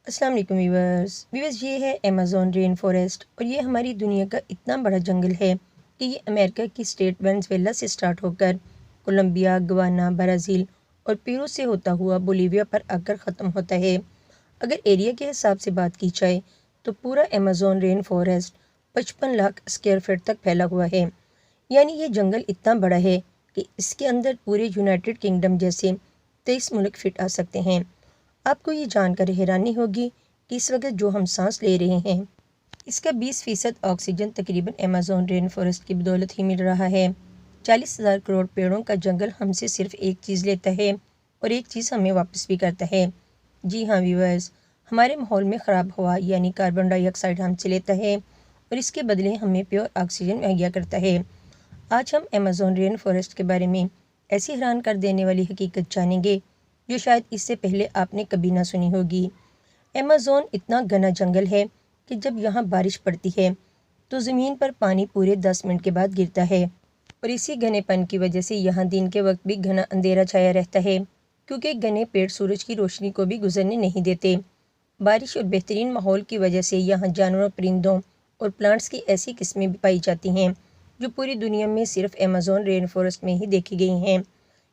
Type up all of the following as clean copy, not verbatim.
अस्सलाम वालेकुम व्यूवर्स ये है अमेज़न रेन फॉरेस्ट और ये हमारी दुनिया का इतना बड़ा जंगल है कि ये अमेरिका की स्टेट वेनेजुएला से स्टार्ट होकर कोलंबिया, गवाना, ब्राज़ील और पेरू से होता हुआ बोलीविया पर आकर ख़त्म होता है। अगर एरिया के हिसाब से बात की जाए तो पूरा Amazon rain forest 55 lakh square feet तक फैला हुआ है। यानी ये जंगल इतना बड़ा है कि इसके अंदर पूरे यूनाइटेड किंगडम जैसे 23 मुल्क फिट आ सकते हैं। आपको ये जानकर हैरानी होगी कि इस वक्त जो हम सांस ले रहे हैं इसका 20% ऑक्सीजन तकरीबन अमेज़न रेन फॉरेस्ट की बदौलत ही मिल रहा है। 40,000 करोड़ पेड़ों का जंगल हमसे सिर्फ एक चीज़ लेता है और एक चीज़ हमें वापस भी करता है। जी हाँ व्यूअर्स, हमारे माहौल में ख़राब हवा यानी कार्बन डाइऑक्साइड हमसे लेता है और इसके बदले हमें प्योर ऑक्सीजन मुहैया करता है। आज हम अमेज़न रेन फॉरेस्ट के बारे में ऐसी हैरान कर देने वाली हकीकत जानेंगे जो शायद इससे पहले आपने कभी ना सुनी होगी। अमेज़न इतना घना जंगल है कि जब यहाँ बारिश पड़ती है तो ज़मीन पर पानी पूरे 10 मिनट के बाद गिरता है और इसी घनेपन की वजह से यहाँ दिन के वक्त भी घना अंधेरा छाया रहता है, क्योंकि घने पेड़ सूरज की रोशनी को भी गुजरने नहीं देते। बारिश और बेहतरीन माहौल की वजह से यहाँ जानवरों, परिंदों और प्लांट्स की ऐसी किस्में भी पाई जाती हैं जो पूरी दुनिया में सिर्फ अमेज़न रेन फॉरेस्ट में ही देखी गई हैं।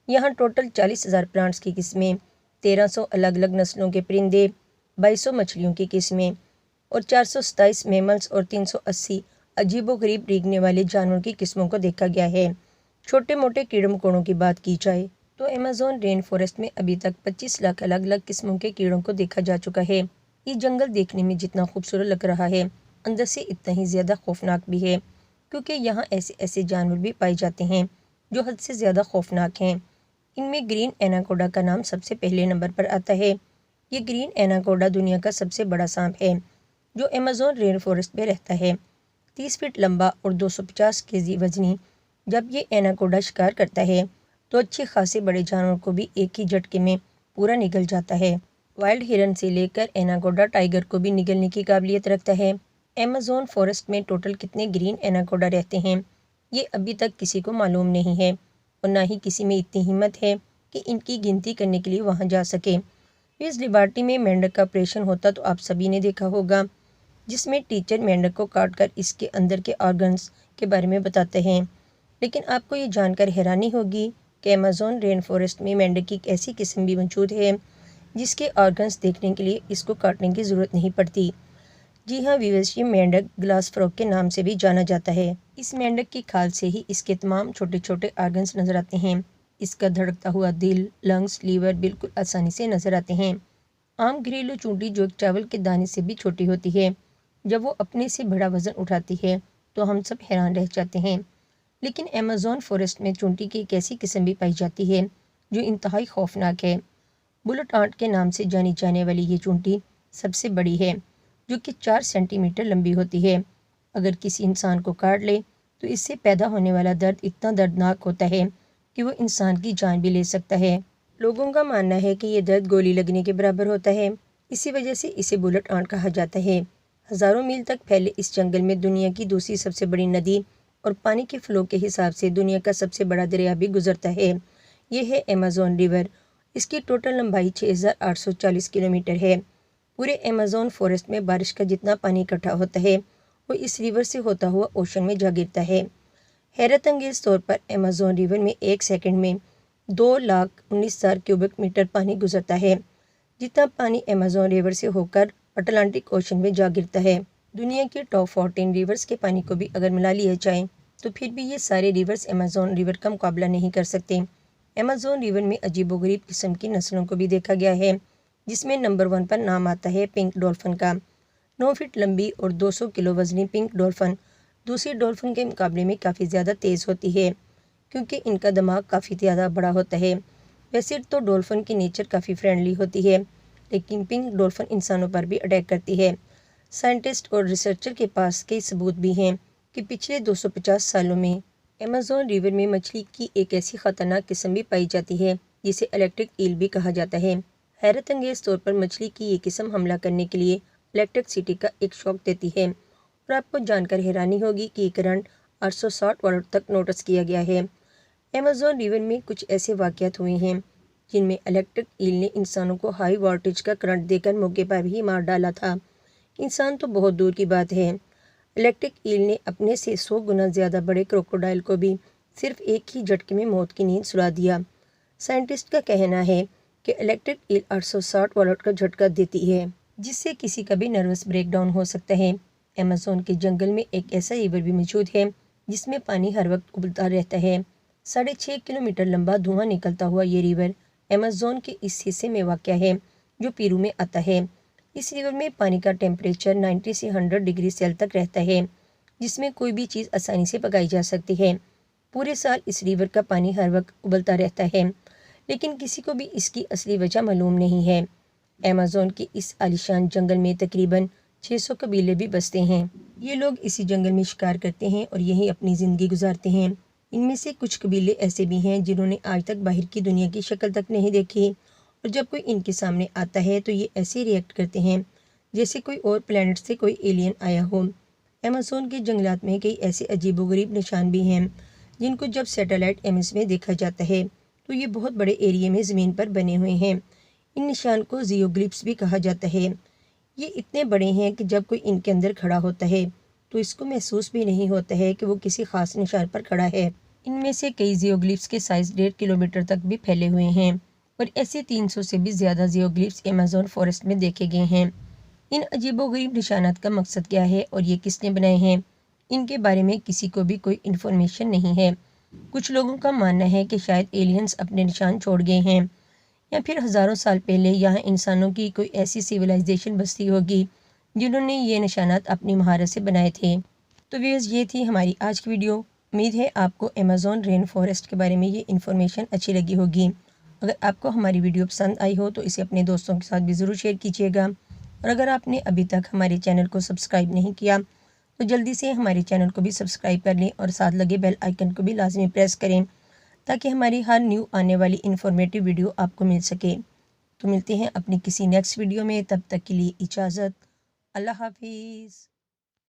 यहाँ टोटल 40,000 प्लांट्स की किस्में, 1300 अलग अलग नस्लों के परिंदे, 2200 मछलियों की किस्में और 427 मैमल्स और 380 अजीबोगरीब रेंगने वाले जानवरों की किस्मों को देखा गया है। छोटे मोटे कीड़े मकोड़ों की बात की जाए तो अमेज़न रेन फॉरेस्ट में अभी तक 25 लाख अलग अलग किस्मों के कीड़ों को देखा जा चुका है। ये जंगल देखने में जितना खूबसूरत लग रहा है, अंदर से इतना ही ज़्यादा खौफनाक भी है, क्योंकि यहाँ ऐसे ऐसे जानवर भी पाए जाते हैं जो हद से ज़्यादा खौफनाक हैं। इनमें ग्रीन एनाकोडा का नाम सबसे पहले नंबर पर आता है। ये ग्रीन एनाकोडा दुनिया का सबसे बड़ा सांप है जो अमेज़न रेन फॉरेस्ट में रहता है। 30 फीट लंबा और 250 केजी वजनी। जब ये एनाकोडा शिकार करता है तो अच्छे खासे बड़े जानवरों को भी एक ही झटके में पूरा निगल जाता है। वाइल्ड हिरन से लेकर एनाकोडा टाइगर को भी निगलने की काबिलियत रखता है। अमेज़न फॉरेस्ट में टोटल कितने ग्रीन एनाकोडा रहते हैं ये अभी तक किसी को मालूम नहीं है और ना ही किसी में इतनी हिम्मत है कि इनकी गिनती करने के लिए वहां जा सके। इस लिबर्टी में मेंढक का ऑपरेशन होता तो आप सभी ने देखा होगा, जिसमें टीचर मेंढक को काटकर इसके अंदर के ऑर्गन्स के बारे में बताते हैं। लेकिन आपको ये जानकर हैरानी होगी कि अमेज़न रेन फॉरेस्ट में मेंढक की एक ऐसी किस्म भी मौजूद है जिसके ऑर्गन्स देखने के लिए इसको काटने की ज़रूरत नहीं पड़ती। जी हाँ व्यूअर्स, ये मेंढक ग्लास फ्रॉग के नाम से भी जाना जाता है। इस मेंढक की खाल से ही इसके तमाम छोटे छोटे ऑर्गन्स नजर आते हैं। इसका धड़कता हुआ दिल, लंग्स, लीवर बिल्कुल आसानी से नजर आते हैं। आम घरेलू चूंटी जो चावल के दाने से भी छोटी होती है, जब वो अपने से बड़ा वजन उठाती है तो हम सब हैरान रह जाते हैं। लेकिन अमेज़न फॉरेस्ट में चूंटी की एक ऐसी किस्म भी पाई जाती है जो इंतहाई खौफनाक है। बुलेट आंट के नाम से जानी जाने वाली ये चूंटी सबसे बड़ी है, जो कि 4 सेंटीमीटर लंबी होती है। अगर किसी इंसान को काट ले तो इससे पैदा होने वाला दर्द इतना दर्दनाक होता है कि वो इंसान की जान भी ले सकता है। लोगों का मानना है कि ये दर्द गोली लगने के बराबर होता है, इसी वजह से इसे बुलेट आंट कहा जाता है। हज़ारों मील तक फैले इस जंगल में दुनिया की दूसरी सबसे बड़ी नदी और पानी के फ्लो के हिसाब से दुनिया का सबसे बड़ा दरिया भी गुजरता है। ये है अमेज़न रिवर। इसकी टोटल लंबाई 6,840 किलोमीटर है। पूरे अमेज़न फॉरेस्ट में बारिश का जितना पानी इकट्ठा होता है वो इस रिवर से होता हुआ ओशन में जा गिरता है। हैरत अंगेज तौर पर अमेज़न रिवर में एक सेकंड में 2,19,000 क्यूबिक मीटर पानी गुजरता है, जितना पानी अमेज़न रिवर से होकर अटलांटिक ओशन में जा गिरता है। दुनिया के टॉप 14 रिवर्स के पानी को भी अगर मिला लिया जाए तो फिर भी ये सारे रिवर्स अमेज़न रिवर का मुकाबला नहीं कर सकते। अमेज़न रिवर में अजीबोगरीब किस्म की नस्लों को भी देखा गया है, जिसमें नंबर 1 पर नाम आता है पिंक डॉल्फिन का। 9 फीट लंबी और 200 किलो वजनी पिंक डॉल्फिन दूसरी डॉल्फिन के मुकाबले में काफ़ी ज़्यादा तेज़ होती है, क्योंकि इनका दिमाग काफ़ी ज़्यादा बड़ा होता है। वैसे तो डॉल्फिन की नेचर काफ़ी फ्रेंडली होती है, लेकिन पिंक डॉल्फिन इंसानों पर भी अटैक करती है। साइंटिस्ट और रिसर्चर के पास कई सबूत भी हैं कि पिछले 250 सालों में अमेज़न रिवर में मछली की एक ऐसी ख़तरनाक किस्म भी पाई जाती है जिसे इलेक्ट्रिक ईल भी कहा जाता है। हैरत अंगेज तौर पर मछली की ये किस्म हमला करने के लिए इलेक्ट्रिसिटी का एक शॉक देती है और आपको जानकर हैरानी होगी कि करंट 860 वाट तक नोटिस किया गया है। अमेज़न रिवर में कुछ ऐसे वाक़यात हुए हैं جن میں الیکٹرک ایل نے انسانوں کو ہائی وولٹیج کا کرنٹ دے کر موقع پر بھی مار ڈالا تھا۔ انسان تو بہت دور کی بات ہے، الیکٹرک ایل نے اپنے سے 100 گنا زیادہ بڑے کروکوڈائل کو بھی صرف ایک ہی جھٹکے میں موت کی نیند سلا دیا۔ سائنٹسٹ کا کہنا ہے کہ الیکٹرک ایل 860 وولٹ کا جھٹکا دیتی ہے، جس سے کسی کا بھی نروس بریک ڈاؤن ہو سکتا ہے۔ ایمیزون کے جنگل میں ایک ایسا ریور بھی موجود ہے جس میں پانی ہر وقت ابلتا رہتا ہے۔ 6.5 کلومیٹر لمبا دھواں نکلتا ہوا یہ ریور ایمیزون کے اس حصے میں واقع ہے جو پیرو میں آتا ہے۔ اس ریور میں پانی کا ٹیمپریچر 90 سے 100 ڈگری سیل تک رہتا ہے، جس میں کوئی بھی چیز آسانی سے پکائی جا سکتی ہے۔ پورے سال اس ریور کا پانی ہر وقت ابلتا رہتا ہے، لیکن کسی کو بھی اس کی اصلی وجہ معلوم نہیں ہے۔ ایمیزون کے اس عالیشان جنگل میں تقریباً 600 قبیلے بھی بستے ہیں۔ یہ لوگ اسی جنگل میں شکار کرتے ہیں اور یہیں اپنی زندگی گزارتے ہیں۔ ان میں سے کچھ قبیلے ایسے بھی ہیں جنہوں نے آج تک باہر کی دنیا کی شکل تک نہیں دیکھی، اور جب کوئی ان کے سامنے آتا ہے تو یہ ایسے ریئیکٹ کرتے ہیں جیسے کوئی اور پلانٹ سے کوئی ایلین آیا ہو۔ ایمیزون کے جنگلات میں کئی ایسے عجیب و غریب نشان بھی ہیں جن کو جب سیٹلائٹ امیج میں دیکھا جاتا ہے تو یہ بہت بڑے ایریے میں زمین پر بنے ہوئے ہیں۔ ان نشان کو زیوگلپس بھی کہا جاتا ہے۔ یہ اتنے بڑے ہیں کہ جب کوئی ان کے اندر کھڑا ہوتا ہے تو اس کو محسوس بھی نہیں ہوتا ہے کہ وہ کسی خاص نشان پر کھڑا ہے۔ ان میں سے کئی زیوگلپس کے سائز 1.5 کلومیٹر تک بھی پھیلے ہوئے ہیں، اور ایسے 300 سے بھی زیادہ زیوگلپس ایمیزون فارسٹ میں دیکھے گئے ہیں۔ ان عجیب و غریب نشانات کا مقصد کیا ہے اور یہ کس نے بنائے ہیں، ان کے بارے میں کسی کو بھی کوئی انفارمیشن نہیں ہے۔ کچھ لوگوں کا ماننا ہے کہ شاید ایلینز اپنے نشان چھوڑ گئے ہیں، یا پھر ہزاروں سال پہلے یہاں انسانوں کی کوئی ایسی سیولائزیشن بستی ہوگی جنہوں نے یہ نشانات اپنی مہارت سے بنائے تھے۔ تو ویئرز، یہ تھی ہماری آج کی ویڈیو۔ امید ہے آپ کو ایمیزون رین فارسٹ کے بارے میں یہ انفارمیشن اچھی لگی ہوگی۔ اگر آپ کو ہماری ویڈیو پسند آئی ہو تو اسے اپنے دوستوں کے ساتھ بھی ضرور شیئر کیجیے گا، اور اگر آپ نے ابھی تک ہمارے چینل کو سبسکرائب نہیں کیا تو جلدی سے ہمارے چینل کو بھی سبسکرائب کر لیں اور ساتھ لگے بیل آئیکن کو بھی لازمی پریس کریں تاکہ ہماری ہر نیو آنے والی انفارمیٹیو ویڈیو آپ کو مل سکے۔ تو ملتے ہیں اپنی کسی نیکسٹ ویڈیو میں، تب تک کے لیے اجازت۔ اللہ حافظ۔